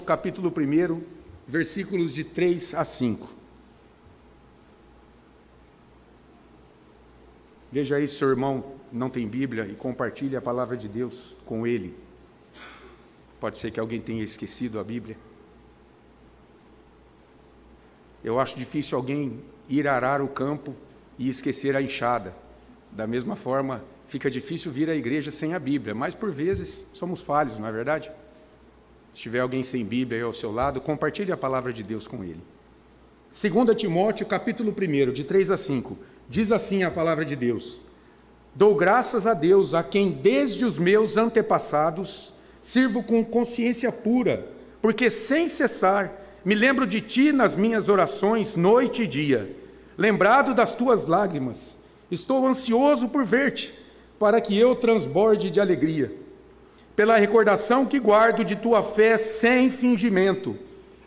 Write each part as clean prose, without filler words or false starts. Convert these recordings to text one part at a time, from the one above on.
Capítulo 1, versículos de 3 a 5. Veja aí se seu irmão não tem Bíblia e compartilhe a palavra de Deus com ele. Pode ser que alguém tenha esquecido a Bíblia. Eu acho difícil alguém ir arar o campo e esquecer a enxada. Da mesma forma, fica difícil vir à igreja sem a Bíblia, mas por vezes somos falhos, não é verdade? Se tiver alguém sem Bíblia aí ao seu lado, compartilhe a palavra de Deus com ele. 2 Timóteo, capítulo 1, de 3 a 5, diz assim a palavra de Deus: Dou graças a Deus, a quem desde os meus antepassados sirvo com consciência pura, porque sem cessar me lembro de ti nas minhas orações noite e dia. Lembrado das tuas lágrimas, estou ansioso por ver-te, para que eu transborde de alegria. Pela recordação que guardo de tua fé sem fingimento,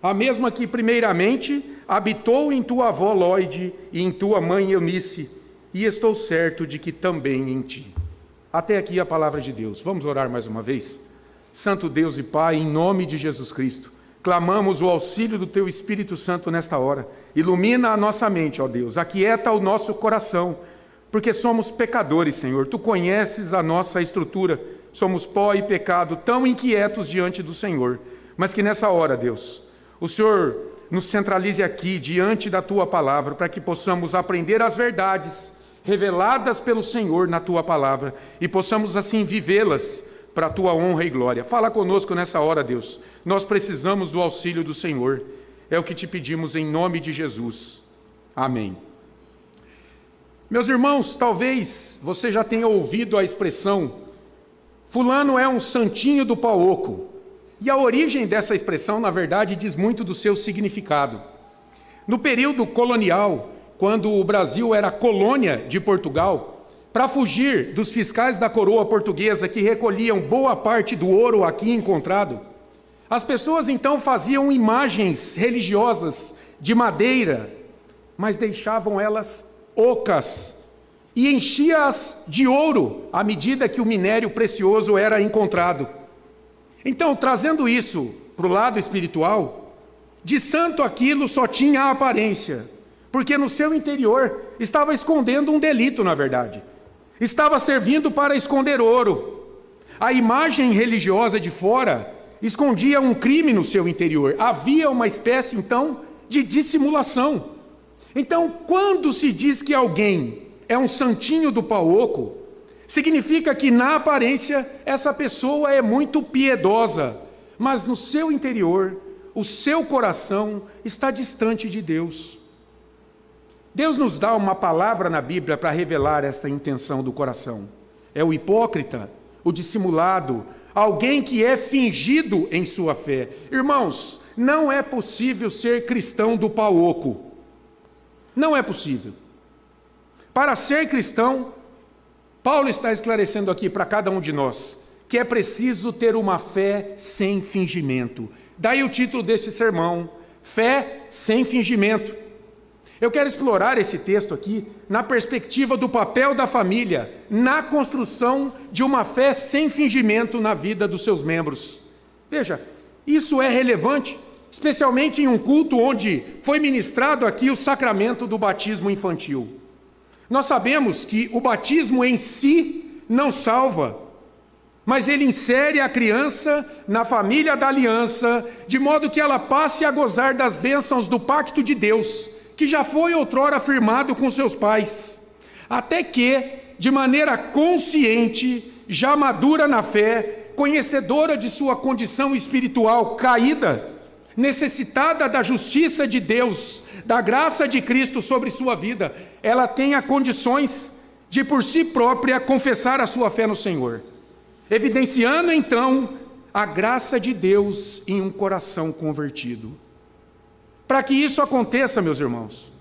a mesma que primeiramente habitou em tua avó Lóide e em tua mãe Eunice, e estou certo de que também em ti. Até aqui a palavra de Deus. Vamos orar mais uma vez? Santo Deus e Pai, em nome de Jesus Cristo, clamamos o auxílio do teu Espírito Santo nesta hora. Ilumina a nossa mente, ó Deus, aquieta o nosso coração, porque somos pecadores, Senhor. Tu conheces a nossa estrutura. Somos pó e pecado, tão inquietos diante do Senhor. Mas que nessa hora, Deus, o Senhor nos centralize aqui, diante da Tua palavra, para que possamos aprender as verdades reveladas pelo Senhor na Tua palavra e possamos assim vivê-las para a Tua honra e glória. Fala conosco nessa hora, Deus. Nós precisamos do auxílio do Senhor. É o que te pedimos em nome de Jesus. Amém. Meus irmãos, talvez você já tenha ouvido a expressão fulano é um santinho do pau oco. E a origem dessa expressão, na verdade, diz muito do seu significado. No período colonial, quando o Brasil era colônia de Portugal, para fugir dos fiscais da coroa portuguesa que recolhiam boa parte do ouro aqui encontrado, as pessoas então faziam imagens religiosas de madeira, mas deixavam elas ocas, e enchia-as de ouro à medida que o minério precioso era encontrado. Então, trazendo isso para o lado espiritual, de santo aquilo só tinha a aparência, porque no seu interior estava escondendo um delito, na verdade. Estava servindo para esconder ouro. A imagem religiosa de fora escondia um crime no seu interior. Havia uma espécie, então, de dissimulação. Então, quando se diz que alguém é um santinho do pau oco, significa que na aparência essa pessoa é muito piedosa, mas no seu interior, o seu coração está distante de Deus. Deus nos dá uma palavra na Bíblia para revelar essa intenção do coração. É o hipócrita, o dissimulado, alguém que é fingido em sua fé. Irmãos, não é possível ser cristão do pau oco. Não é possível. Para ser cristão, Paulo está esclarecendo aqui para cada um de nós que é preciso ter uma fé sem fingimento. Daí o título desse sermão, Fé sem Fingimento. Eu quero explorar esse texto aqui na perspectiva do papel da família na construção de uma fé sem fingimento na vida dos seus membros. Veja, isso é relevante, especialmente em um culto onde foi ministrado aqui o sacramento do batismo infantil. Nós sabemos que o batismo em si não salva, mas ele insere a criança na família da aliança, de modo que ela passe a gozar das bênçãos do pacto de Deus, que já foi outrora firmado com seus pais, até que, de maneira consciente, já madura na fé, conhecedora de sua condição espiritual caída, necessitada da justiça de Deus, da graça de Cristo sobre sua vida, ela tenha condições de por si própria confessar a sua fé no Senhor, evidenciando então a graça de Deus em um coração convertido. Para que isso aconteça, meus irmãos,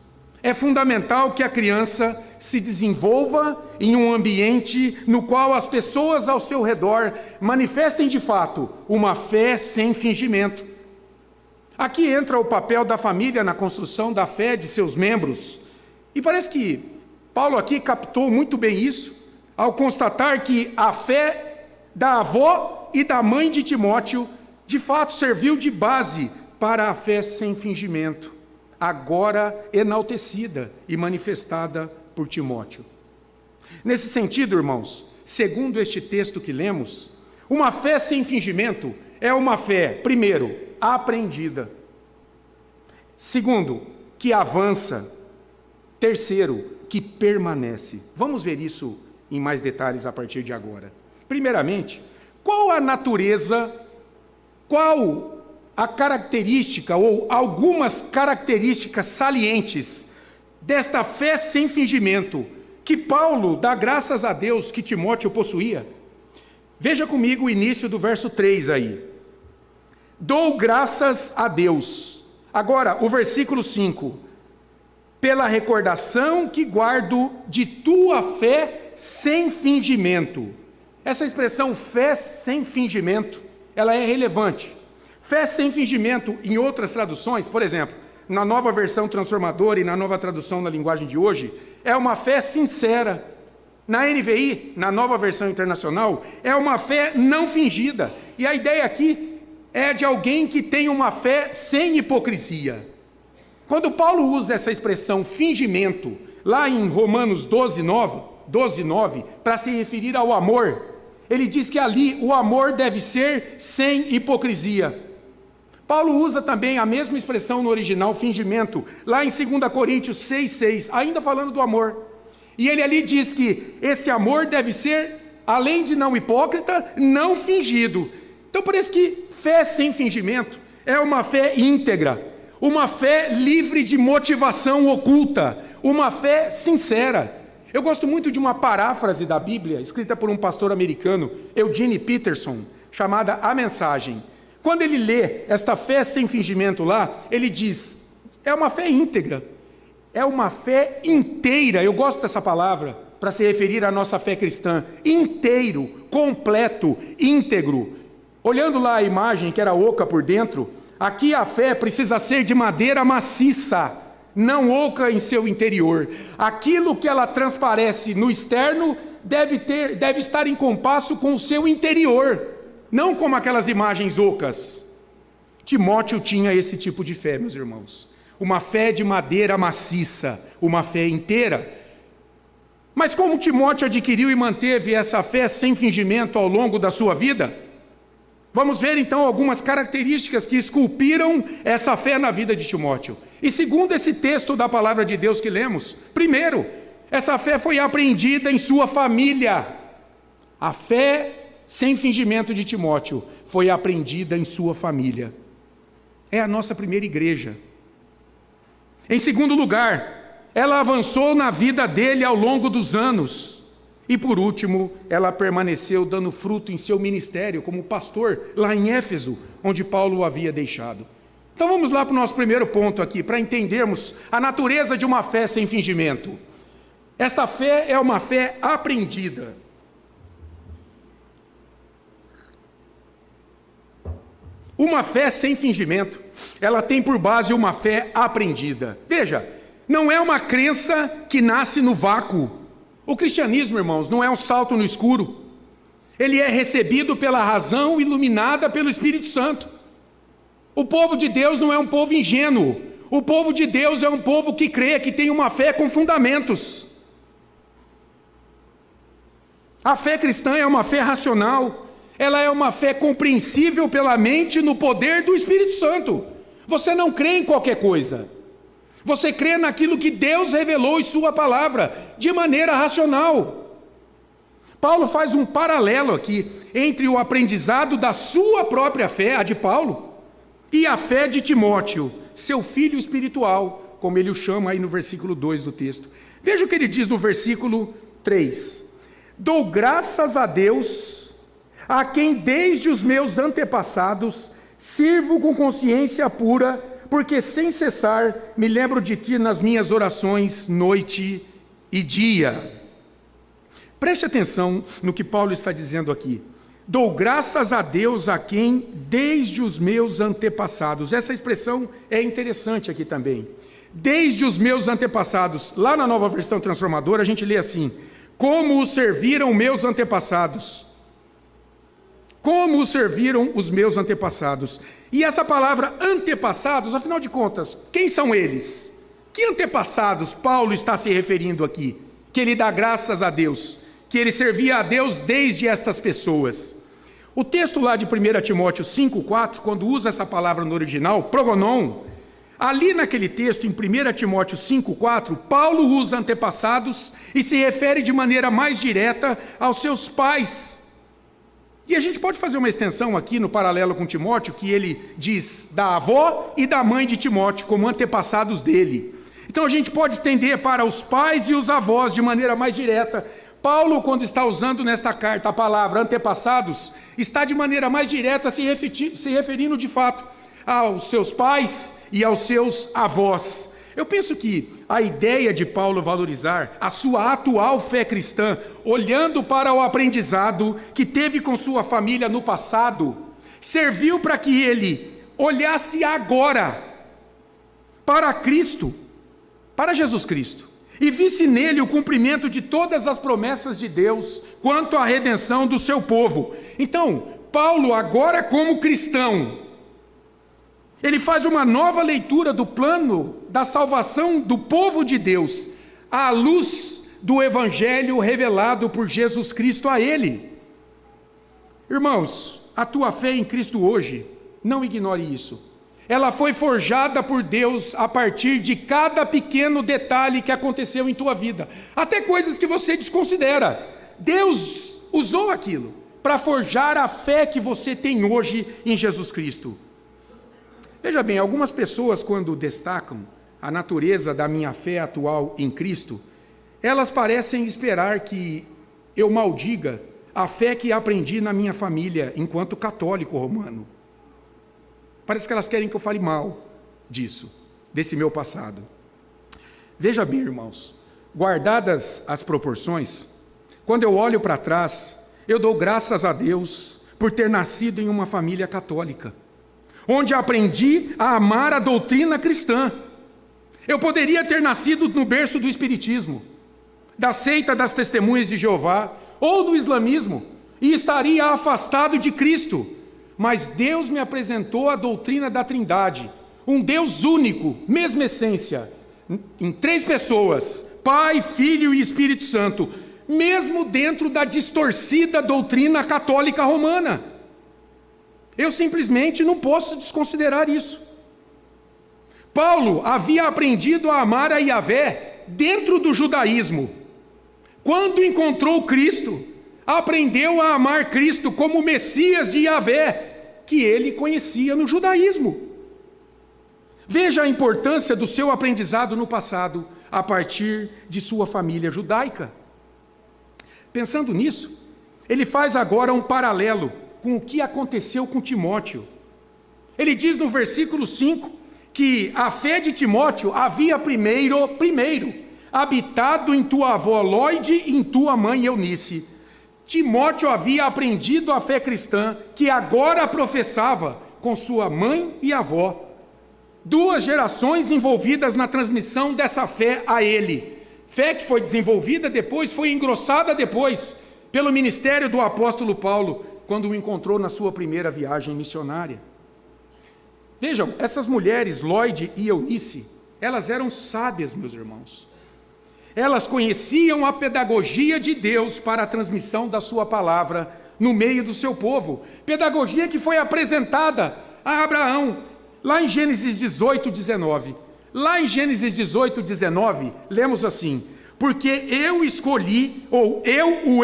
é fundamental que a criança se desenvolva em um ambiente no qual as pessoas ao seu redor manifestem de fato uma fé sem fingimento. Aqui entra o papel da família na construção da fé de seus membros. E parece que Paulo aqui captou muito bem isso, ao constatar que a fé da avó e da mãe de Timóteo de fato serviu de base para a fé sem fingimento, agora enaltecida e manifestada por Timóteo. Nesse sentido, irmãos, segundo este texto que lemos, uma fé sem fingimento é uma fé, primeiro, aprendida. Segundo, que avança. Terceiro, que permanece. Vamos ver isso em mais detalhes a partir de agora. Primeiramente, qual a natureza, qual a característica ou algumas características salientes desta fé sem fingimento que Paulo dá graças a Deus que Timóteo possuía? Veja comigo o início do verso 3 aí. Dou graças a Deus. Agora, o versículo 5. Pela recordação que guardo de tua fé sem fingimento. Essa expressão fé sem fingimento, ela é relevante. Fé sem fingimento, em outras traduções, por exemplo, na Nova Versão Transformadora e na Nova Tradução na linguagem de hoje, é uma fé sincera. Na NVI, na Nova Versão Internacional, é uma fé não fingida. E a ideia aqui é de alguém que tem uma fé sem hipocrisia. Quando Paulo usa essa expressão fingimento, lá em Romanos 12:9, para se referir ao amor, ele diz que ali o amor deve ser sem hipocrisia. Paulo usa também a mesma expressão no original, fingimento, lá em 2 Coríntios 6:6, ainda falando do amor. E ele ali diz que esse amor deve ser, além de não hipócrita, não fingido. Então parece que fé sem fingimento é uma fé íntegra, uma fé livre de motivação oculta, uma fé sincera. Eu gosto muito de uma paráfrase da Bíblia, escrita por um pastor americano, Eugene Peterson, chamada A Mensagem. Quando ele lê esta fé sem fingimento lá, ele diz, é uma fé íntegra, é uma fé inteira. Eu gosto dessa palavra para se referir à nossa fé cristã, inteiro, completo, íntegro. Olhando lá a imagem que era oca por dentro, aqui a fé precisa ser de madeira maciça, não oca em seu interior. Aquilo que ela transparece no externo deve estar em compasso com o seu interior, não como aquelas imagens ocas. Timóteo tinha esse tipo de fé, meus irmãos. Uma fé de madeira maciça, uma fé inteira. Mas como Timóteo adquiriu e manteve essa fé sem fingimento ao longo da sua vida? Vamos ver então algumas características que esculpiram essa fé na vida de Timóteo. E segundo esse texto da palavra de Deus que lemos, primeiro, essa fé foi aprendida em sua família. A fé sem fingimento de Timóteo foi aprendida em sua família. É a nossa primeira igreja. Em segundo lugar, ela avançou na vida dele ao longo dos anos. E por último, ela permaneceu dando fruto em seu ministério como pastor lá em Éfeso, onde Paulo o havia deixado. Então vamos lá para o nosso primeiro ponto aqui, para entendermos a natureza de uma fé sem fingimento. Esta fé é uma fé aprendida. Uma fé sem fingimento, ela tem por base uma fé aprendida. Veja, não é uma crença que nasce no vácuo. O cristianismo, irmãos, não é um salto no escuro. Ele é recebido pela razão iluminada pelo Espírito Santo. O povo de Deus não é um povo ingênuo. O povo de Deus é um povo que crê, que tem uma fé com fundamentos. A fé cristã é uma fé racional. Ela é uma fé compreensível pela mente no poder do Espírito Santo. Você não crê em qualquer coisa. Você crê naquilo que Deus revelou em sua palavra, de maneira racional. Paulo faz um paralelo aqui entre o aprendizado da sua própria fé, a de Paulo, e a fé de Timóteo, seu filho espiritual, como ele o chama aí no versículo 2 do texto. Veja o que ele diz no versículo 3. Dou graças a Deus, a quem desde os meus antepassados sirvo com consciência pura, porque sem cessar me lembro de ti nas minhas orações noite e dia. Preste atenção no que Paulo está dizendo aqui. Dou graças a Deus a quem desde os meus antepassados. Essa expressão é interessante aqui também. Desde os meus antepassados. Lá na Nova Versão Transformadora a gente lê assim: como os serviram meus antepassados. como o serviram os meus antepassados. E essa palavra antepassados, afinal de contas, quem são eles? Que antepassados Paulo está se referindo aqui? Que ele dá graças a Deus, que ele servia a Deus desde estas pessoas. O texto lá de 1 Timóteo 5,4, quando usa essa palavra no original, progonon, ali naquele texto, em 1 Timóteo 5,4, Paulo usa antepassados e se refere de maneira mais direta aos seus pais. E a gente pode fazer uma extensão aqui no paralelo com Timóteo, que ele diz da avó e da mãe de Timóteo como antepassados dele. Então a gente pode estender para os pais e os avós de maneira mais direta. Paulo, quando está usando nesta carta a palavra antepassados, está de maneira mais direta se referindo de fato aos seus pais e aos seus avós. Eu penso que a ideia de Paulo valorizar a sua atual fé cristã, olhando para o aprendizado que teve com sua família no passado, serviu para que ele olhasse agora para Cristo, para Jesus Cristo, e visse nele o cumprimento de todas as promessas de Deus quanto à redenção do seu povo. Então, Paulo, agora como cristão, ele faz uma nova leitura do plano da salvação do povo de Deus, à luz do evangelho revelado por Jesus Cristo a ele. Irmãos, a tua fé em Cristo hoje, não ignore isso. Ela foi forjada por Deus a partir de cada pequeno detalhe que aconteceu em tua vida, até coisas que você desconsidera. Deus usou aquilo para forjar a fé que você tem hoje em Jesus Cristo. Veja bem, algumas pessoas, quando destacam a natureza da minha fé atual em Cristo, elas parecem esperar que eu maldiga a fé que aprendi na minha família enquanto católico romano. Parece que elas querem que eu fale mal disso, desse meu passado. Veja bem, irmãos, guardadas as proporções, quando eu olho para trás, eu dou graças a Deus por ter nascido em uma família católica, onde aprendi a amar a doutrina cristã. Eu poderia ter nascido no berço do espiritismo, da seita das testemunhas de Jeová, ou do islamismo, e estaria afastado de Cristo. Mas Deus me apresentou a doutrina da Trindade, um Deus único, mesma essência, em 3 pessoas, Pai, Filho e Espírito Santo, mesmo dentro da distorcida doutrina católica romana. Eu simplesmente não posso desconsiderar isso. Paulo havia aprendido a amar a Yahvé dentro do judaísmo. Quando encontrou Cristo, aprendeu a amar Cristo como o Messias de Yahvé, que ele conhecia no judaísmo. Veja a importância do seu aprendizado no passado, a partir de sua família judaica. Pensando nisso, ele faz agora um paralelo com o que aconteceu com Timóteo. Ele diz no versículo 5 que a fé de Timóteo havia primeiro habitado em tua avó Lóide e em tua mãe Eunice. Timóteo havia aprendido a fé cristã que agora professava com sua mãe e avó. 2 gerações envolvidas na transmissão dessa fé a ele. Fé que foi desenvolvida depois, foi engrossada depois pelo ministério do apóstolo Paulo, quando o encontrou na sua primeira viagem missionária. Vejam, essas mulheres, Lóide e Eunice, elas eram sábias, meus irmãos. Elas conheciam a pedagogia de Deus para a transmissão da sua palavra no meio do seu povo. Pedagogia que foi apresentada a Abraão, lá em Gênesis 18, 19. Lá em Gênesis 18, 19, lemos assim: porque eu o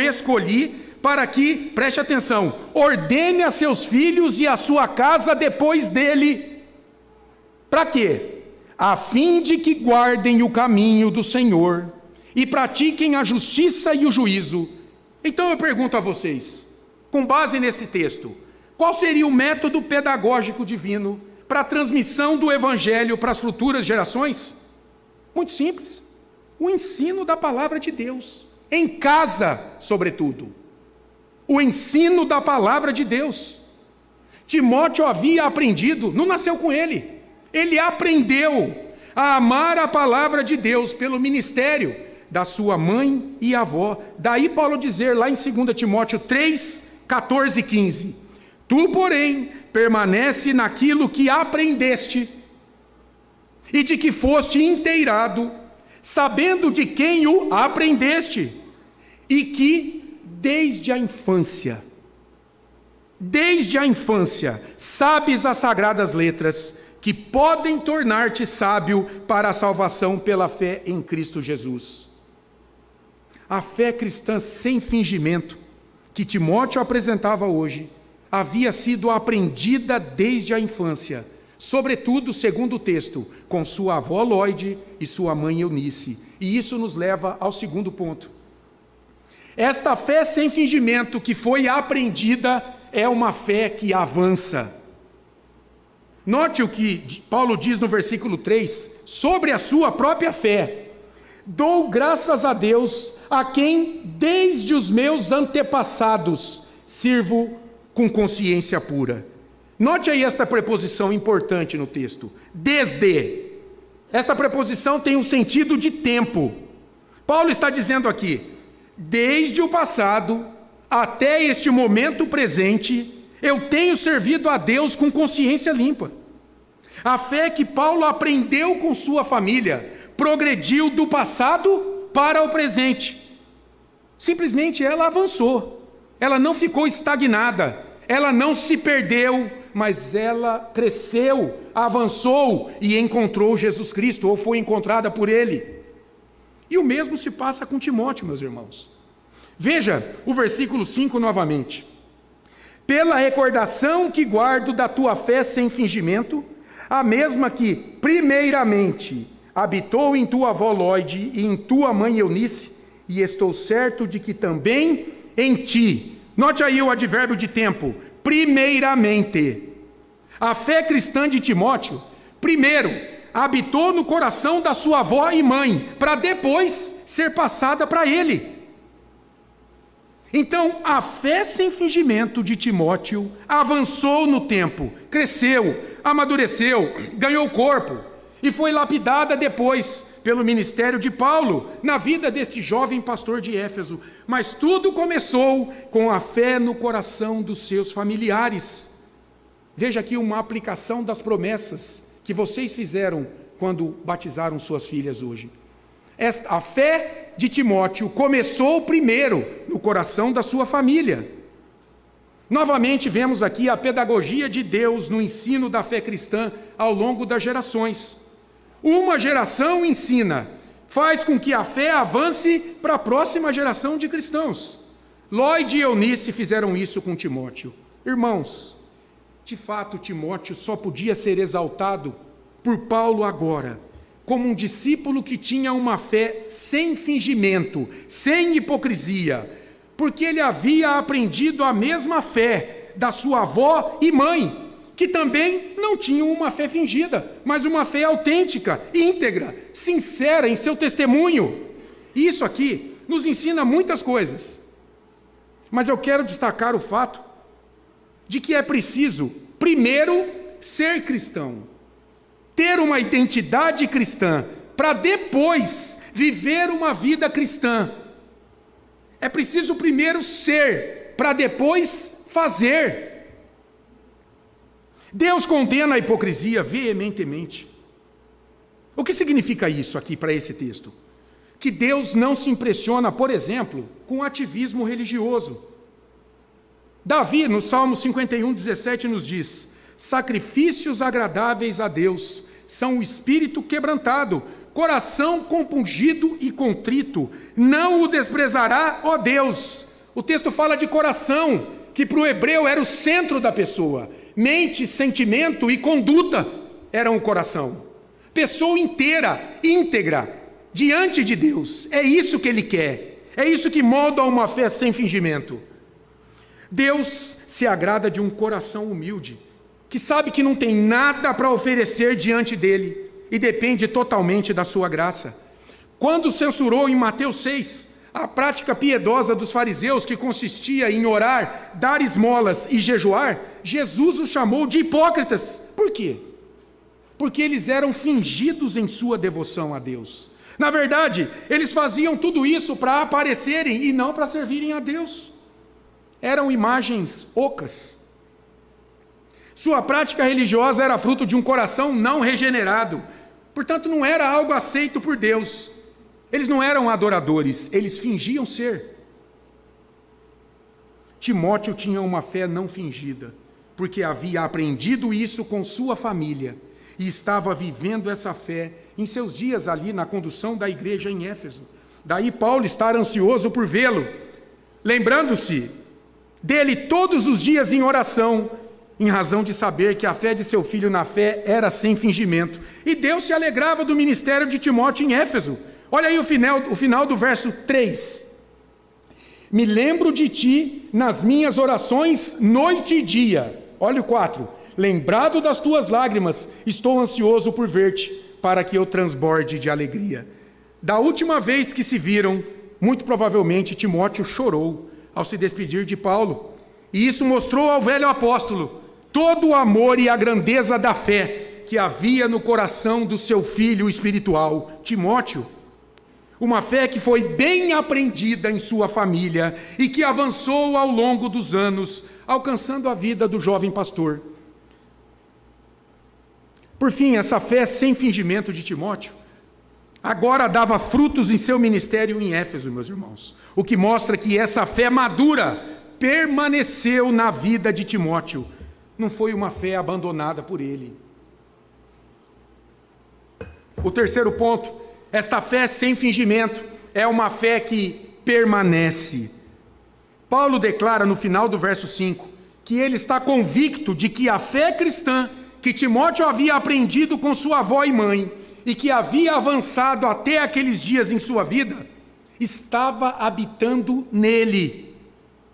escolhi para que, preste atenção, ordene a seus filhos e a sua casa depois dele. Para quê? A fim de que guardem o caminho do Senhor e pratiquem a justiça e o juízo. Então eu pergunto a vocês, com base nesse texto, qual seria o método pedagógico divino para a transmissão do evangelho para as futuras gerações? Muito simples. O ensino da palavra de Deus, em casa, sobretudo. O ensino da palavra de Deus. Timóteo havia aprendido, não nasceu com ele. Ele aprendeu a amar a palavra de Deus pelo ministério da sua mãe e avó. Daí Paulo dizer lá em 2 Timóteo 3, 14 e 15: Tu, porém, permanece naquilo que aprendeste e de que foste inteirado, sabendo de quem o aprendeste, e que desde a infância, sabes as sagradas letras, que podem tornar-te sábio para a salvação pela fé em Cristo Jesus. A fé cristã sem fingimento, que Timóteo apresentava hoje, havia sido aprendida desde a infância, sobretudo, segundo o texto, com sua avó Lloyd e sua mãe Eunice. E isso nos leva ao segundo ponto. Esta fé sem fingimento que foi aprendida é uma fé que avança. Note o que Paulo diz no versículo 3, sobre a sua própria fé. Dou graças a Deus, a quem desde os meus antepassados sirvo com consciência pura. Note aí esta preposição importante no texto, desde. Esta preposição tem um sentido de tempo. Paulo está dizendo aqui, desde o passado até este momento presente, eu tenho servido a Deus com consciência limpa. A fé que Paulo aprendeu com sua família progrediu do passado para o presente. Simplesmente ela avançou. Ela não ficou estagnada. Ela não se perdeu, mas ela cresceu, avançou e encontrou Jesus Cristo, ou foi encontrada por Ele. E o mesmo se passa com Timóteo, meus irmãos. Veja o versículo 5 novamente. Pela recordação que guardo da tua fé sem fingimento, a mesma que, primeiramente, habitou em tua avó Lloyd e em tua mãe Eunice, e estou certo de que também em ti. Note aí o advérbio de tempo, primeiramente. A fé cristã de Timóteo, primeiro, habitou no coração da sua avó e mãe, para depois ser passada para ele. Então, a fé sem fingimento de Timóteo avançou no tempo, cresceu, amadureceu, ganhou corpo e foi lapidada depois pelo ministério de Paulo na vida deste jovem pastor de Éfeso. Mas tudo começou com a fé no coração dos seus familiares. Veja aqui uma aplicação das promessas que vocês fizeram quando batizaram suas filhas hoje. A fé de Timóteo começou primeiro no coração da sua família. Novamente vemos aqui a pedagogia de Deus no ensino da fé cristã ao longo das gerações. Uma geração ensina, faz com que a fé avance para a próxima geração de cristãos. Lloyd e Eunice fizeram isso com Timóteo. Irmãos, de fato Timóteo só podia ser exaltado por Paulo agora, como um discípulo que tinha uma fé sem fingimento, sem hipocrisia, porque ele havia aprendido a mesma fé da sua avó e mãe, que também não tinham uma fé fingida, mas uma fé autêntica, íntegra, sincera em seu testemunho. E isso aqui nos ensina muitas coisas. Mas eu quero destacar o fato de que é preciso, primeiro, ser cristão, ter uma identidade cristã, para depois viver uma vida cristã. É preciso primeiro ser, para depois fazer. Deus condena a hipocrisia veementemente. O que significa isso aqui para esse texto? Que Deus não se impressiona, por exemplo, com ativismo religioso. Davi, no Salmo 51:17, nos diz: sacrifícios agradáveis a Deus são o espírito quebrantado, coração compungido e contrito, não o desprezará, ó Deus. O texto fala de coração, que para o hebreu era o centro da pessoa. Mente, sentimento e conduta eram o coração. Pessoa inteira, íntegra, diante de Deus. É isso que Ele quer. É isso que molda uma fé sem fingimento. Deus se agrada de um coração humilde, que sabe que não tem nada para oferecer diante dele e depende totalmente da sua graça. Quando censurou em Mateus 6 a prática piedosa dos fariseus, que consistia em orar, dar esmolas e jejuar, Jesus os chamou de hipócritas. Por quê? Porque eles eram fingidos em sua devoção a Deus. Na verdade, eles faziam tudo isso para aparecerem e não para servirem a Deus. Eram imagens ocas. Sua prática religiosa era fruto de um coração não regenerado. Portanto, não era algo aceito por Deus. Eles não eram adoradores, eles fingiam ser. Timóteo tinha uma fé não fingida, porque havia aprendido isso com sua família e estava vivendo essa fé em seus dias ali na condução da igreja em Éfeso. Daí Paulo estar ansioso por vê-lo, lembrando-se dele todos os dias em oração, em razão de saber que a fé de seu filho na fé era sem fingimento. E Deus se alegrava do ministério de Timóteo em Éfeso. Olha aí o final do verso 3. Me lembro de ti nas minhas orações noite e dia. Olha o 4. Lembrado das tuas lágrimas, estou ansioso por ver-te, para que eu transborde de alegria. Da última vez que se viram, muito provavelmente Timóteo chorou ao se despedir de Paulo. E isso mostrou ao velho apóstolo todo o amor e a grandeza da fé que havia no coração do seu filho espiritual, Timóteo. Uma fé que foi bem aprendida em sua família e que avançou ao longo dos anos, alcançando a vida do jovem pastor. Por fim, essa fé sem fingimento de Timóteo agora dava frutos em seu ministério em Éfeso, meus irmãos. O que mostra que essa fé madura permaneceu na vida de Timóteo. Não foi uma fé abandonada por ele. O terceiro ponto, esta fé sem fingimento é uma fé que permanece. Paulo declara no final do verso 5 que ele está convicto de que a fé cristã que Timóteo havia aprendido com sua avó e mãe e que havia avançado até aqueles dias em sua vida, estava habitando nele.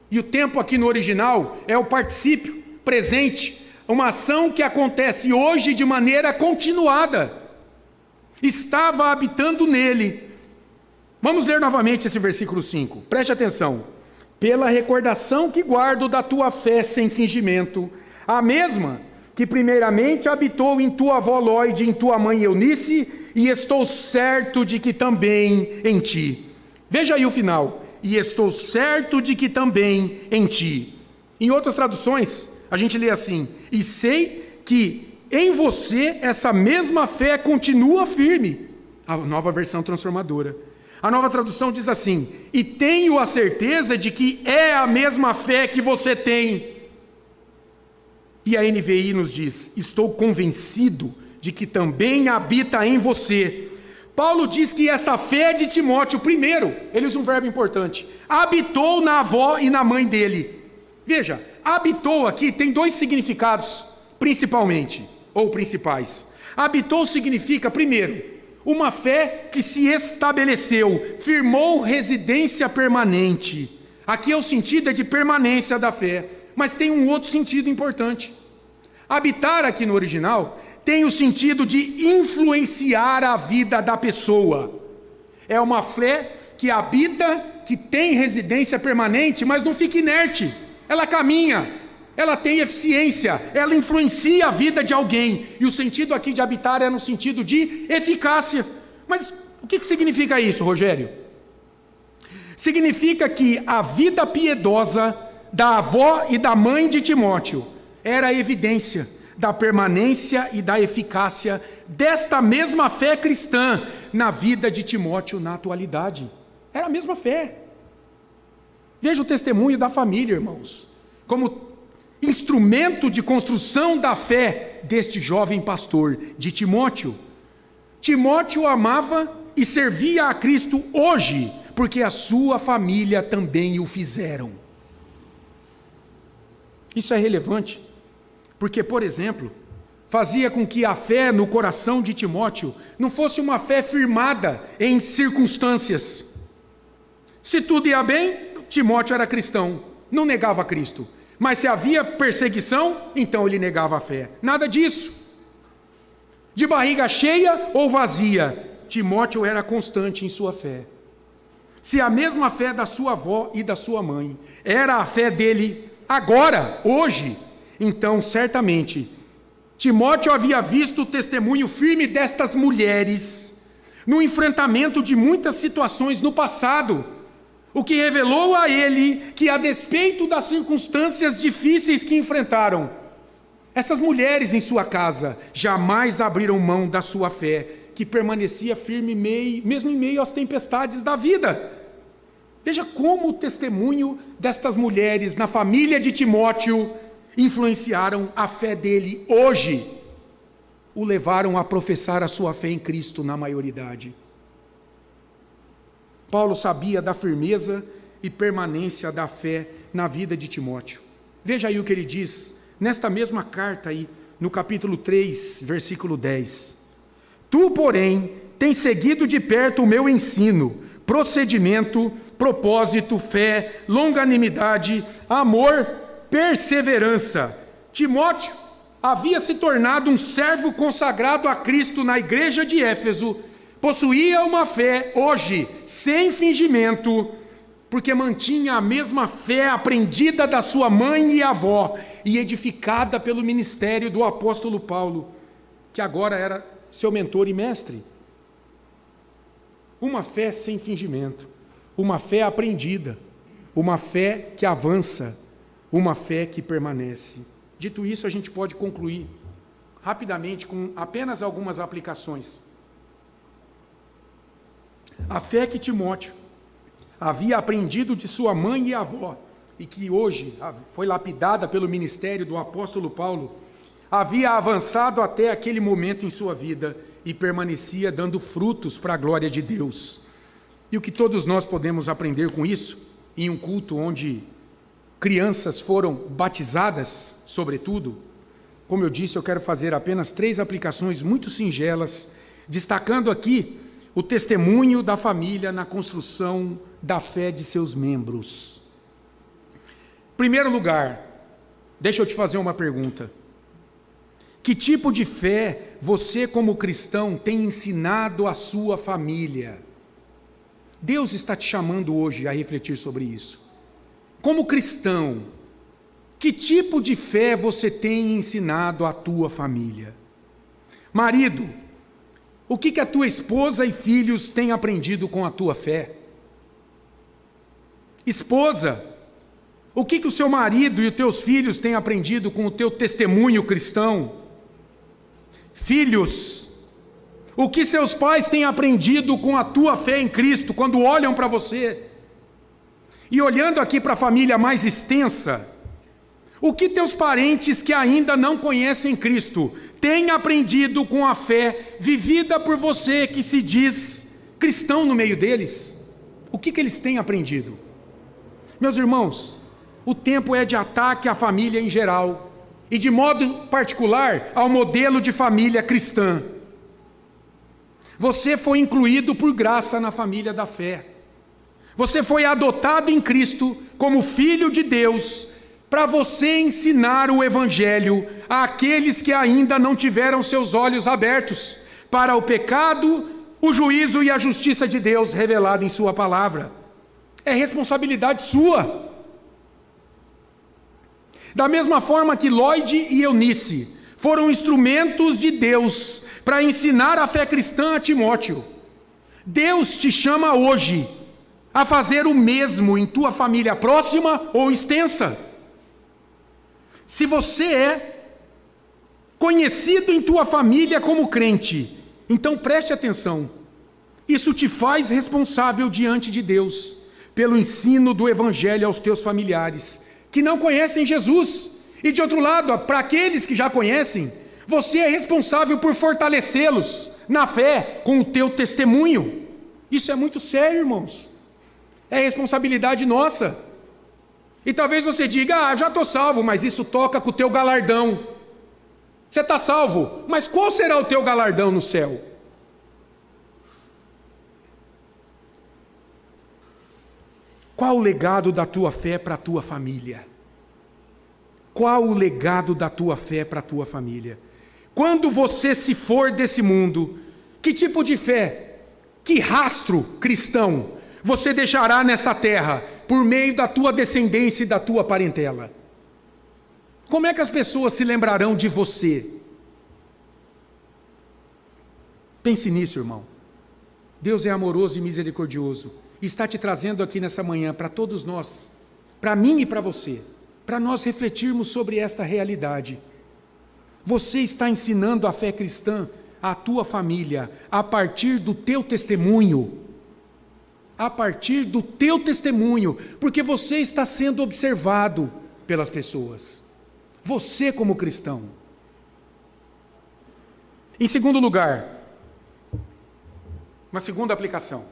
E o tempo aqui no original é o particípio presente, uma ação que acontece hoje de maneira continuada. Estava habitando nele. Vamos ler novamente esse versículo 5. Preste atenção. Pela recordação que guardo da tua fé sem fingimento, a mesma que primeiramente habitou em tua avó Lóide e em tua mãe Eunice, e estou certo de que também em ti. Veja aí o final. E estou certo de que também em ti. Em outras traduções, a gente lê assim: e sei que em você essa mesma fé continua firme. A Nova Versão Transformadora. A Nova Tradução diz assim: e tenho a certeza de que é a mesma fé que você tem. E a NVI nos diz: estou convencido de que também habita em você. Paulo diz que essa fé de Timóteo, primeiro, ele usa um verbo importante, habitou na avó e na mãe dele. Veja, habitou aqui tem dois significados, principalmente, ou principais. Habitou significa, primeiro, uma fé que se estabeleceu, firmou residência permanente. Aqui é o sentido de permanência da fé, mas tem um outro sentido importante. Habitar aqui no original tem o sentido de influenciar a vida da pessoa. É uma fé que habita, que tem residência permanente, mas não fica inerte. Ela caminha, ela tem eficiência, ela influencia a vida de alguém. E o sentido aqui de habitar é no sentido de eficácia. Mas o que significa isso, Rogério? Significa que a vida piedosa da avó e da mãe de Timóteo era a evidência da permanência e da eficácia desta mesma fé cristã na vida de Timóteo na atualidade. Era a mesma fé. Veja o testemunho da família, irmãos, como instrumento de construção da fé deste jovem pastor, de Timóteo. Timóteo amava e servia a Cristo hoje, porque a sua família também o fizeram. Isso é relevante, porque, por exemplo, fazia com que a fé no coração de Timóteo não fosse uma fé firmada em circunstâncias. Se tudo ia bem, Timóteo era cristão, não negava Cristo. Mas se havia perseguição, então ele negava a fé. Nada disso. De barriga cheia ou vazia, Timóteo era constante em sua fé. Se a mesma fé da sua avó e da sua mãe era a fé dele agora, hoje, então certamente Timóteo havia visto o testemunho firme destas mulheres no enfrentamento de muitas situações no passado, o que revelou a ele que, a despeito das circunstâncias difíceis que enfrentaram, Essas mulheres em sua casa jamais abriram mão da sua fé, que permanecia firme mesmo em meio às tempestades da vida. Veja como o testemunho destas mulheres na família de Timóteo influenciaram a fé dele hoje, o levaram a professar a sua fé em Cristo na maioridade. Paulo sabia da firmeza e permanência da fé na vida de Timóteo. Veja aí o que ele diz nesta mesma carta aí, no capítulo 3, versículo 10. Tu, porém, tens seguido de perto o meu ensino, procedimento, propósito, fé, longanimidade, amor, perseverança. Timóteo havia se tornado um servo consagrado a Cristo na igreja de Éfeso, possuía uma fé, hoje, sem fingimento, porque mantinha a mesma fé aprendida da sua mãe e avó e edificada pelo ministério do apóstolo Paulo, que agora era seu mentor e mestre. Uma fé sem fingimento, uma fé aprendida, uma fé que avança, uma fé que permanece. Dito isso, a gente pode concluir rapidamente com apenas algumas aplicações. A fé que Timóteo havia aprendido de sua mãe e avó, e que hoje foi lapidada pelo ministério do apóstolo Paulo, havia avançado até aquele momento em sua vida e permanecia dando frutos para a glória de Deus. E o que todos nós podemos aprender com isso, em um culto onde crianças foram batizadas, sobretudo, como eu disse, eu quero fazer apenas 3 aplicações muito singelas, destacando aqui o testemunho da família na construção da fé de seus membros. Em primeiro lugar, deixa eu te fazer uma pergunta. Que tipo de fé você, como cristão, tem ensinado à sua família? Deus está te chamando hoje a refletir sobre isso. Como cristão, que tipo de fé você tem ensinado à tua família? Marido, o que a tua esposa e filhos têm aprendido com a tua fé? Esposa, o que o seu marido e os teus filhos têm aprendido com o teu testemunho cristão? Filhos, o que seus pais têm aprendido com a tua fé em Cristo quando olham para você? E olhando aqui para a família mais extensa, o que teus parentes que ainda não conhecem Cristo têm aprendido com a fé vivida por você que se diz cristão no meio deles? O que eles têm aprendido? Meus irmãos, o tempo é de ataque à família em geral e de modo particular ao modelo de família cristã. Você foi incluído por graça na família da fé. Você foi adotado em Cristo como filho de Deus para você ensinar o Evangelho àqueles que ainda não tiveram seus olhos abertos para o pecado, o juízo e a justiça de Deus revelado em sua palavra. É responsabilidade sua. Da mesma forma que Lloyd e Eunice foram instrumentos de Deus para ensinar a fé cristã a Timóteo, Deus te chama hoje a fazer o mesmo em tua família próxima ou extensa. Se você é conhecido em tua família como crente, então preste atenção. Isso te faz responsável diante de Deus pelo ensino do Evangelho aos teus familiares que não conhecem Jesus. E de outro lado, para aqueles que já conhecem, você é responsável por fortalecê-los na fé com o teu testemunho. Isso é muito sério, irmãos. É responsabilidade nossa. E talvez você diga, já estou salvo, mas isso toca com o teu galardão. Você está salvo, mas qual será o teu galardão no céu? Qual o legado da tua fé para a tua família? Qual o legado da tua fé para a tua família? Quando você se for desse mundo, que tipo de fé, que rastro cristão você deixará nessa terra por meio da tua descendência e da tua parentela? Como é que as pessoas se lembrarão de você? Pense nisso, irmão. Deus é amoroso e misericordioso. Está te trazendo aqui nessa manhã para todos nós, para mim e para você, para nós refletirmos sobre esta realidade. Você está ensinando a fé cristã à tua família a partir do teu testemunho. A partir do teu testemunho, porque você está sendo observado pelas pessoas. Você como cristão. Em segundo lugar, uma segunda aplicação.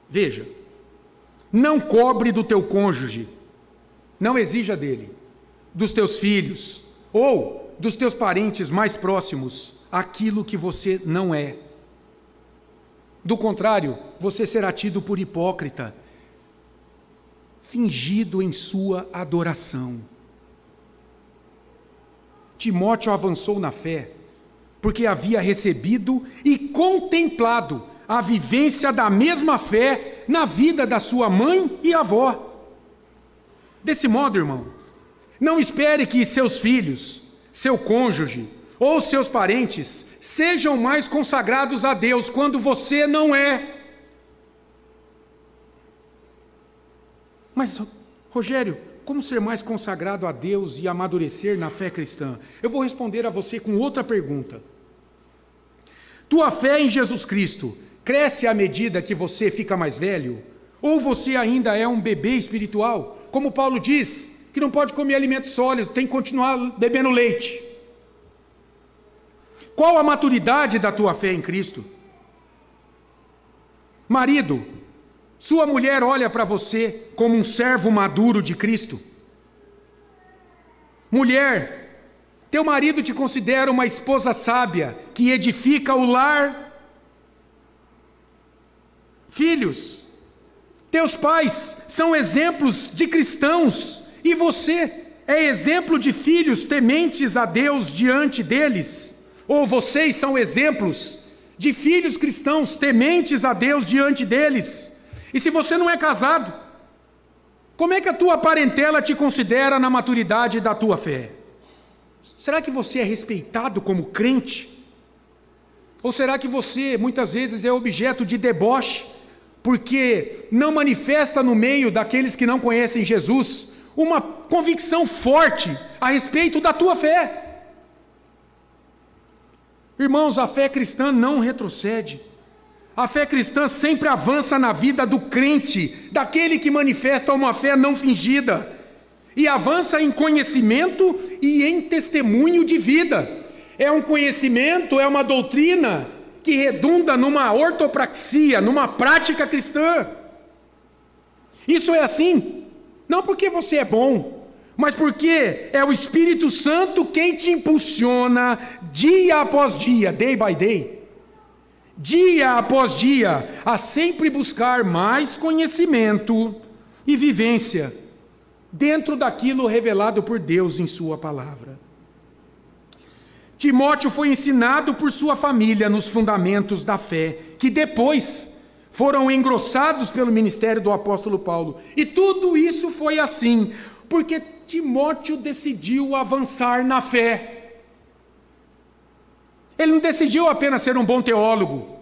Veja, não cobre do teu cônjuge, não exija dele, dos teus filhos ou dos teus parentes mais próximos aquilo que você não é. Do contrário, você será tido por hipócrita, fingido em sua adoração. Timóteo avançou na fé, porque havia recebido e contemplado a vivência da mesma fé na vida da sua mãe e avó. Desse modo, irmão, não espere que seus filhos, seu cônjuge ou seus parentes sejam mais consagrados a Deus quando você não é. Mas, Rogério, como ser mais consagrado a Deus e amadurecer na fé cristã? Eu vou responder a você com outra pergunta. Tua fé em Jesus Cristo cresce à medida que você fica mais velho? Ou você ainda é um bebê espiritual? Como Paulo diz, que não pode comer alimento sólido, tem que continuar bebendo leite. Qual a maturidade da tua fé em Cristo? Marido, sua mulher olha para você como um servo maduro de Cristo? Mulher, teu marido te considera uma esposa sábia que edifica o lar? Filhos, teus pais são exemplos de cristãos e você é exemplo de filhos tementes a Deus diante deles? Ou vocês são exemplos de filhos cristãos tementes a Deus diante deles? E se você não é casado, como é que a tua parentela te considera na maturidade da tua fé? Será que você é respeitado como crente? Ou será que você muitas vezes é objeto de deboche, porque não manifesta no meio daqueles que não conhecem Jesus uma convicção forte a respeito da tua fé? Irmãos, a fé cristã não retrocede. A fé cristã sempre avança na vida do crente, daquele que manifesta uma fé não fingida, e avança em conhecimento e em testemunho de vida. É um conhecimento, é uma doutrina que redunda numa ortopraxia, numa prática cristã. Isso é assim, não porque você é bom, mas porque é o Espírito Santo quem te impulsiona dia após dia, day by day, dia após dia, a sempre buscar mais conhecimento e vivência dentro daquilo revelado por Deus em sua palavra. Timóteo foi ensinado por sua família nos fundamentos da fé, que depois foram engrossados pelo ministério do apóstolo Paulo. E tudo isso foi assim, porque Timóteo decidiu avançar na fé. Ele não decidiu apenas ser um bom teólogo.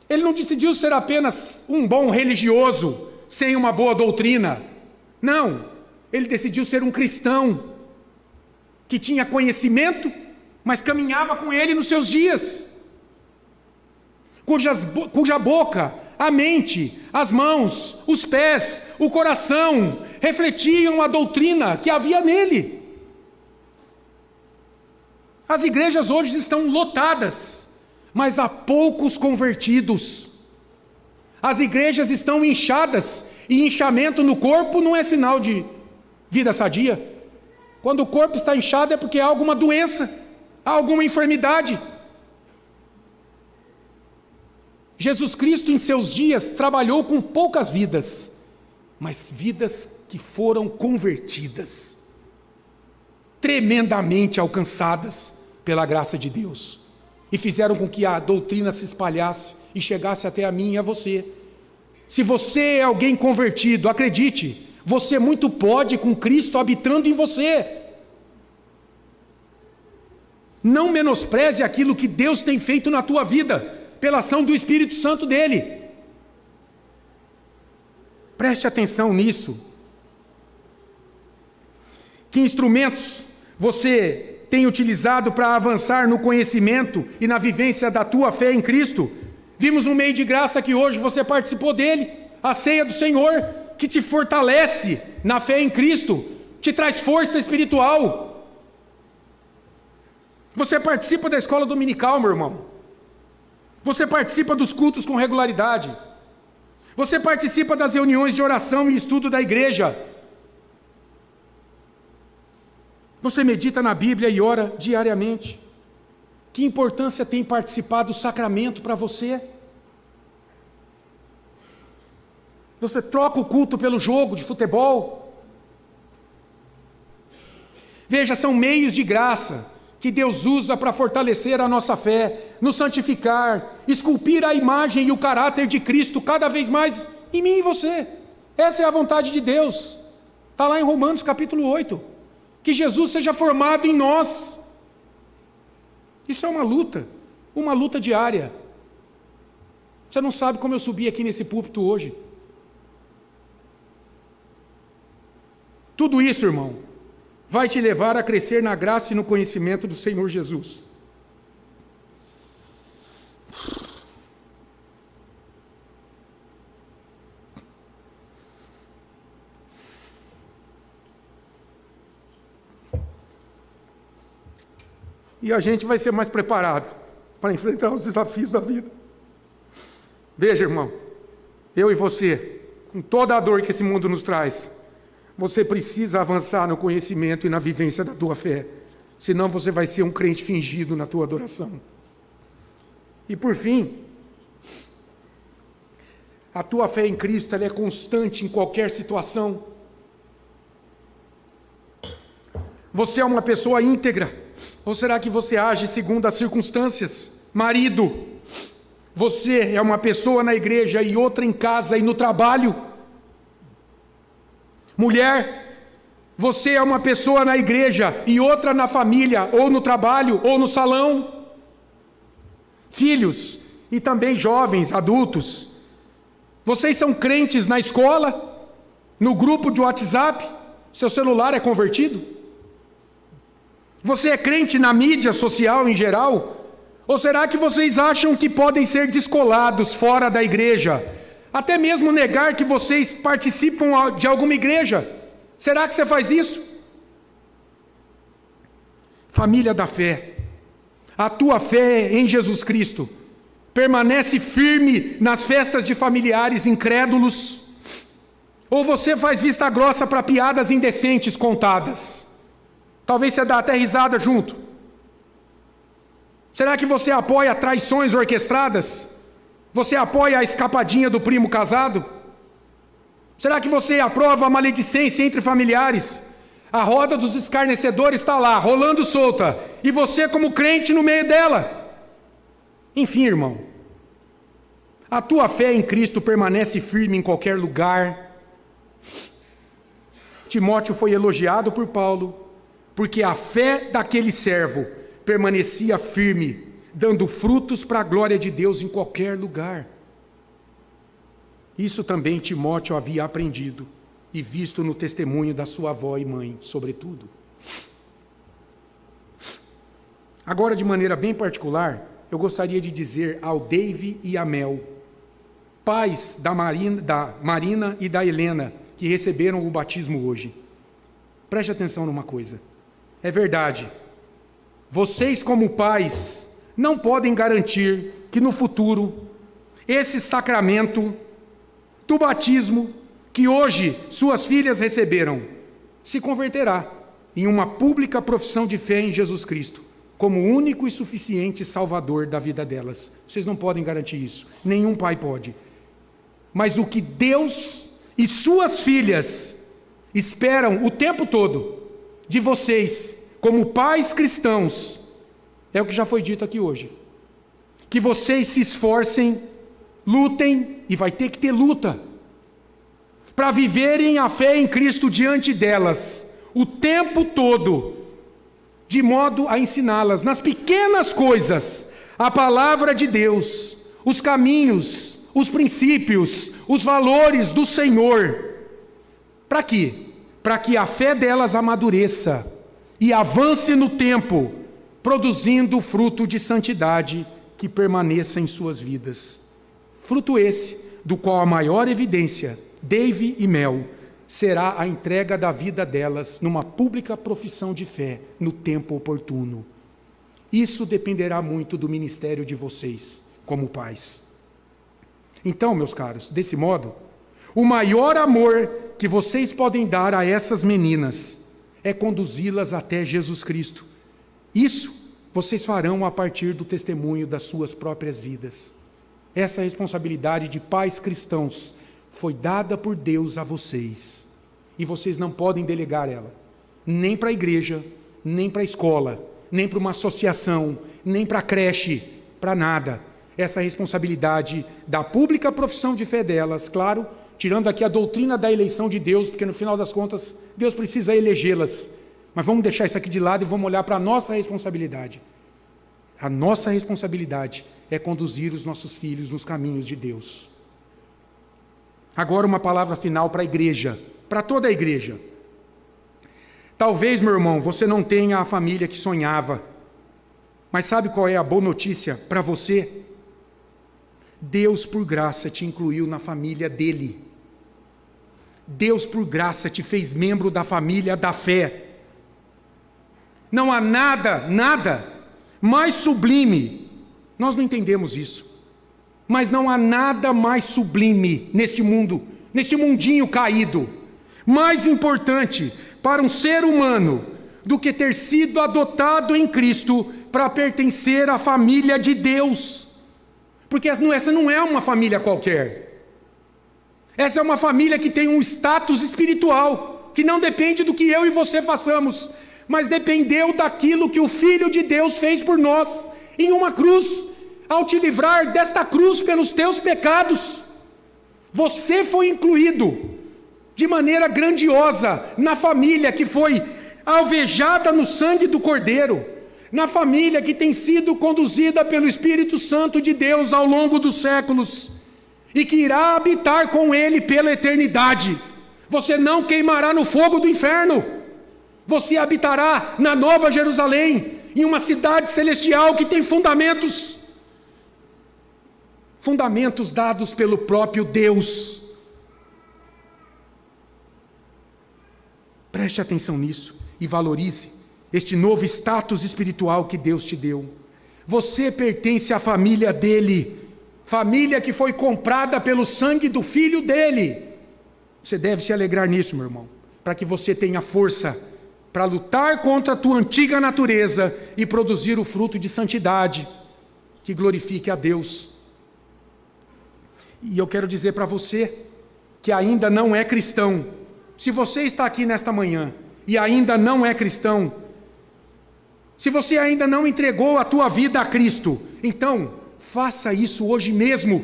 Ele não decidiu ser apenas um bom religioso, sem uma boa doutrina. Não, ele decidiu ser um cristão, que tinha conhecimento, mas caminhava com ele nos seus dias, cuja boca, a mente, as mãos, os pés, o coração, refletiam a doutrina que havia nele. As igrejas hoje estão lotadas, mas há poucos convertidos. As igrejas estão inchadas, e inchamento no corpo não é sinal de vida sadia. Quando o corpo está inchado é porque há alguma doença, há alguma enfermidade. Jesus Cristo em seus dias trabalhou com poucas vidas, mas vidas que foram convertidas, tremendamente alcançadas pela graça de Deus, e fizeram com que a doutrina se espalhasse e chegasse até a mim e a você. Se você é alguém convertido, acredite, você muito pode com Cristo habitando em você. Não menospreze aquilo que Deus tem feito na tua vida, pela ação do Espírito Santo dele. Preste atenção nisso. Que instrumentos você tem utilizado para avançar no conhecimento e na vivência da tua fé em Cristo? Vimos um meio de graça que hoje você participou dele, a ceia do Senhor, que te fortalece na fé em Cristo, te traz força espiritual. Você participa da escola dominical, meu irmão. Você participa dos cultos com regularidade. Você participa das reuniões de oração e estudo da igreja. Você medita na Bíblia e ora diariamente. Que importância tem participar do sacramento para você? Você troca o culto pelo jogo de futebol? Veja, são meios de graça que Deus usa para fortalecer a nossa fé, nos santificar, esculpir a imagem e o caráter de Cristo cada vez mais em mim e você. Essa é a vontade de Deus. Está lá em Romanos capítulo 8. Que Jesus seja formado em nós. Isso é uma luta diária. Você não sabe como eu subi aqui nesse púlpito hoje. Tudo isso, irmão, vai te levar a crescer na graça e no conhecimento do Senhor Jesus. E a gente vai ser mais preparado para enfrentar os desafios da vida. Veja, irmão, eu e você, com toda a dor que esse mundo nos traz, você precisa avançar no conhecimento e na vivência da tua fé. Senão você vai ser um crente fingido na tua adoração. E por fim, a tua fé em Cristo ela é constante em qualquer situação. Você é uma pessoa íntegra? Ou será que você age segundo as circunstâncias? Marido, você é uma pessoa na igreja e outra em casa e no trabalho? Mulher, você é uma pessoa na igreja e outra na família, ou no trabalho, ou no salão? Filhos e também jovens, adultos, vocês são crentes na escola, no grupo de WhatsApp? Seu celular é convertido? Você é crente na mídia social em geral? Ou será que vocês acham que podem ser descolados fora da igreja? Até mesmo negar que vocês participam de alguma igreja? Será que você faz isso? Família da fé, a tua fé em Jesus Cristo permanece firme nas festas de familiares incrédulos? Ou você faz vista grossa para piadas indecentes contadas? Talvez você dá até risada junto. Será que você apoia traições orquestradas? Você apoia a escapadinha do primo casado? Será que você aprova a maledicência entre familiares? A roda dos escarnecedores está lá, rolando solta, e você como crente no meio dela. Enfim, irmão, a tua fé em Cristo permanece firme em qualquer lugar. Timóteo foi elogiado por Paulo, porque a fé daquele servo permanecia firme, dando frutos para a glória de Deus em qualquer lugar. Isso também Timóteo havia aprendido e visto no testemunho da sua avó e mãe, sobretudo. Agora, de maneira bem particular, eu gostaria de dizer ao Dave e a Mel, pais da Marina e da Helena, que receberam o batismo hoje. Preste atenção numa coisa. É verdade, vocês como pais não podem garantir que no futuro esse sacramento do batismo que hoje suas filhas receberam se converterá em uma pública profissão de fé em Jesus Cristo, como único e suficiente Salvador da vida delas. Vocês não podem garantir isso, nenhum pai pode. Mas o que Deus e suas filhas esperam o tempo todo de vocês, como pais cristãos, é o que já foi dito aqui hoje. Que vocês se esforcem, lutem, e vai ter que ter luta, para viverem a fé em Cristo diante delas, o tempo todo, de modo a ensiná-las nas pequenas coisas a palavra de Deus, os caminhos, os princípios, os valores do Senhor. Para quê? Para que a fé delas amadureça e avance no tempo, produzindo o fruto de santidade que permaneça em suas vidas. Fruto esse, do qual a maior evidência, Dave e Mel, será a entrega da vida delas numa pública profissão de fé no tempo oportuno. Isso dependerá muito do ministério de vocês, como pais. Então, meus caros, desse modo, o maior amor que vocês podem dar a essas meninas é conduzi-las até Jesus Cristo. Isso vocês farão a partir do testemunho das suas próprias vidas. Essa responsabilidade de pais cristãos foi dada por Deus a vocês. E vocês não podem delegar ela, nem para a igreja, nem para a escola, nem para uma associação, nem para a creche, para nada. Essa responsabilidade da pública profissão de fé delas, claro, tirando aqui a doutrina da eleição de Deus, porque no final das contas, Deus precisa elegê-las. Mas vamos deixar isso aqui de lado e vamos olhar para a nossa responsabilidade. A nossa responsabilidade é conduzir os nossos filhos nos caminhos de Deus. Agora uma palavra final para a igreja, para toda a igreja. Talvez, meu irmão, você não tenha a família que sonhava, mas sabe qual é a boa notícia para você? Deus, por graça, te incluiu na família dele. Deus, por graça, te fez membro da família da fé. Não há nada mais sublime. Nós não entendemos isso. Mas não há nada mais sublime neste mundo, neste mundinho caído, mais importante para um ser humano do que ter sido adotado em Cristo para pertencer à família de Deus. Porque essa não é uma família qualquer. Essa é uma família que tem um status espiritual, que não depende do que eu e você façamos, mas dependeu daquilo que o Filho de Deus fez por nós, em uma cruz, ao te livrar desta cruz pelos teus pecados. Você foi incluído de maneira grandiosa na família que foi alvejada no sangue do Cordeiro, na família que tem sido conduzida pelo Espírito Santo de Deus ao longo dos séculos, e que irá habitar com Ele pela eternidade. Você não queimará no fogo do inferno. Você habitará na Nova Jerusalém, em uma cidade celestial que tem fundamentos dados pelo próprio Deus. Preste atenção nisso e valorize este novo status espiritual que Deus te deu. Você pertence à família dele, família que foi comprada pelo sangue do Filho dele. Você deve se alegrar nisso, meu irmão, para que você tenha força para lutar contra a tua antiga natureza e produzir o fruto de santidade que glorifique a Deus. E eu quero dizer para você que ainda não é cristão, se você está aqui nesta manhã e ainda não é cristão, se você ainda não entregou a tua vida a Cristo, então faça isso hoje mesmo,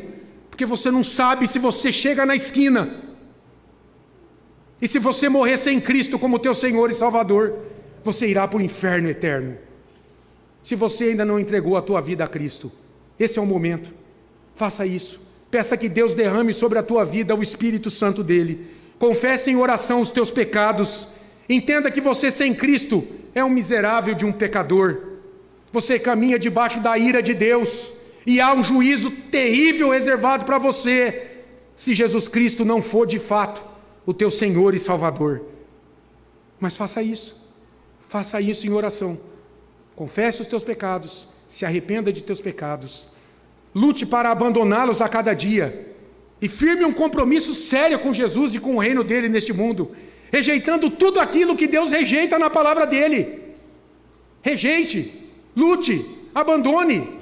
porque você não sabe se você chega na esquina. E se você morrer sem Cristo como teu Senhor e Salvador, você irá para o inferno eterno. Se você ainda não entregou a tua vida a Cristo, esse é o momento. Faça isso. Peça que Deus derrame sobre a tua vida o Espírito Santo dele. Confesse em oração os teus pecados. Entenda que você sem Cristo é um miserável de um pecador. Você caminha debaixo da ira de Deus e há um juízo terrível reservado para você, se Jesus Cristo não for de fato o teu Senhor e Salvador. Mas faça isso em oração. Confesse os teus pecados, se arrependa de teus pecados, lute para abandoná-los a cada dia, e firme um compromisso sério com Jesus e com o reino dele neste mundo, rejeitando tudo aquilo que Deus rejeita na palavra dele. Rejeite, lute, abandone.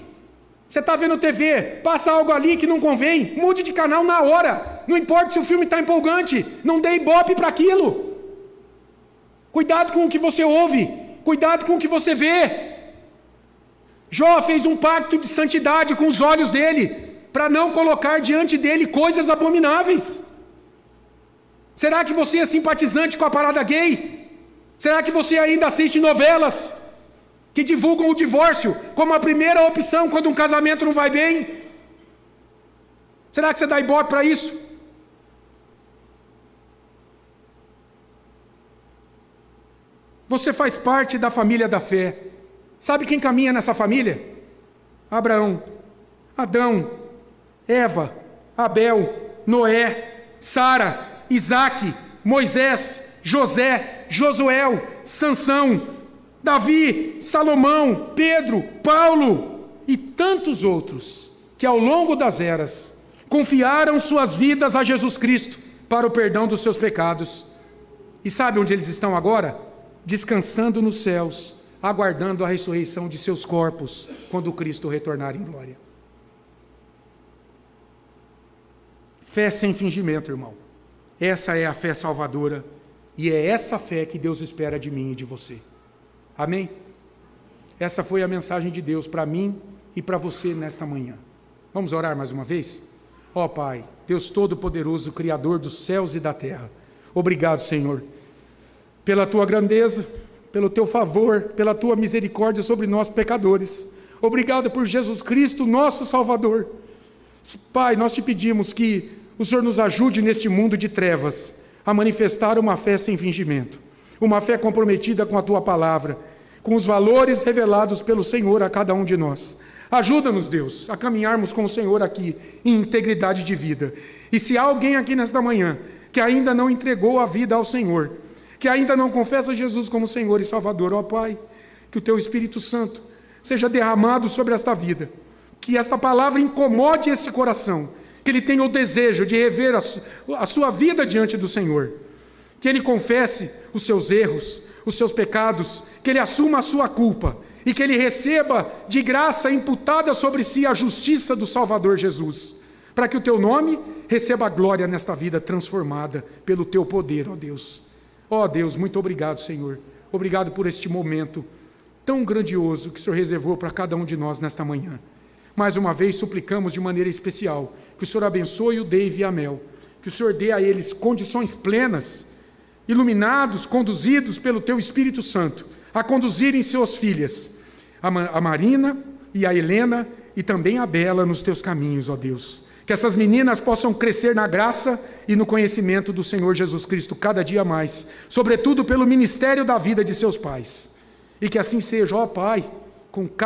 Você está vendo TV, passa algo ali que não convém, mude de canal na hora. Não importa se o filme está empolgante, não dê ibope para aquilo. Cuidado com o que você ouve, cuidado com o que você vê. Jó fez um pacto de santidade com os olhos dele, para não colocar diante dele coisas abomináveis. Será que você é simpatizante com a parada gay? Será que você ainda assiste novelas? que divulgam o divórcio como a primeira opção quando um casamento não vai bem. Será que você dá ibope para isso? Você faz parte da família da fé. Sabe quem caminha nessa família? Abraão, Adão, Eva, Abel, Noé, Sara, Isaque, Moisés, José, Josué, Sansão, Davi, Salomão, Pedro, Paulo e tantos outros que ao longo das eras confiaram suas vidas a Jesus Cristo para o perdão dos seus pecados. E sabe onde eles estão agora? Descansando nos céus, aguardando a ressurreição de seus corpos quando Cristo retornar em glória. Fé sem fingimento, irmão. Essa é a fé salvadora e é essa fé que Deus espera de mim e de você. Amém? Essa foi a mensagem de Deus para mim e para você nesta manhã. Vamos orar mais uma vez? Ó Pai, Deus Todo-Poderoso, Criador dos céus e da terra, obrigado, Senhor, pela Tua grandeza, pelo Teu favor, pela Tua misericórdia sobre nós pecadores. Obrigado por Jesus Cristo, nosso Salvador. Pai, nós te pedimos que o Senhor nos ajude neste mundo de trevas a manifestar uma fé sem fingimento, uma fé comprometida com a Tua palavra, com os valores revelados pelo Senhor a cada um de nós. Ajuda-nos, Deus, a caminharmos com o Senhor aqui em integridade de vida. E se há alguém aqui nesta manhã que ainda não entregou a vida ao Senhor, que ainda não confessa Jesus como Senhor e Salvador, ó Pai, que o Teu Espírito Santo seja derramado sobre esta vida, que esta palavra incomode esse coração, que ele tenha o desejo de rever a sua vida diante do Senhor, que ele confesse os seus erros, os seus pecados, que ele assuma a sua culpa e que ele receba de graça imputada sobre si a justiça do Salvador Jesus, para que o Teu nome receba glória nesta vida transformada pelo Teu poder, ó Deus. Ó Deus, muito obrigado, Senhor. Obrigado por este momento tão grandioso que o Senhor reservou para cada um de nós nesta manhã. Mais uma vez, suplicamos de maneira especial que o Senhor abençoe o Dave e a Mel, que o Senhor dê a eles condições plenas, iluminados, conduzidos pelo Teu Espírito Santo, a conduzirem suas filhas, a Marina e a Helena e também a Bela nos Teus caminhos, ó Deus. Que essas meninas possam crescer na graça e no conhecimento do Senhor Jesus Cristo cada dia mais, sobretudo pelo ministério da vida de seus pais. E que assim seja, ó Pai, com cada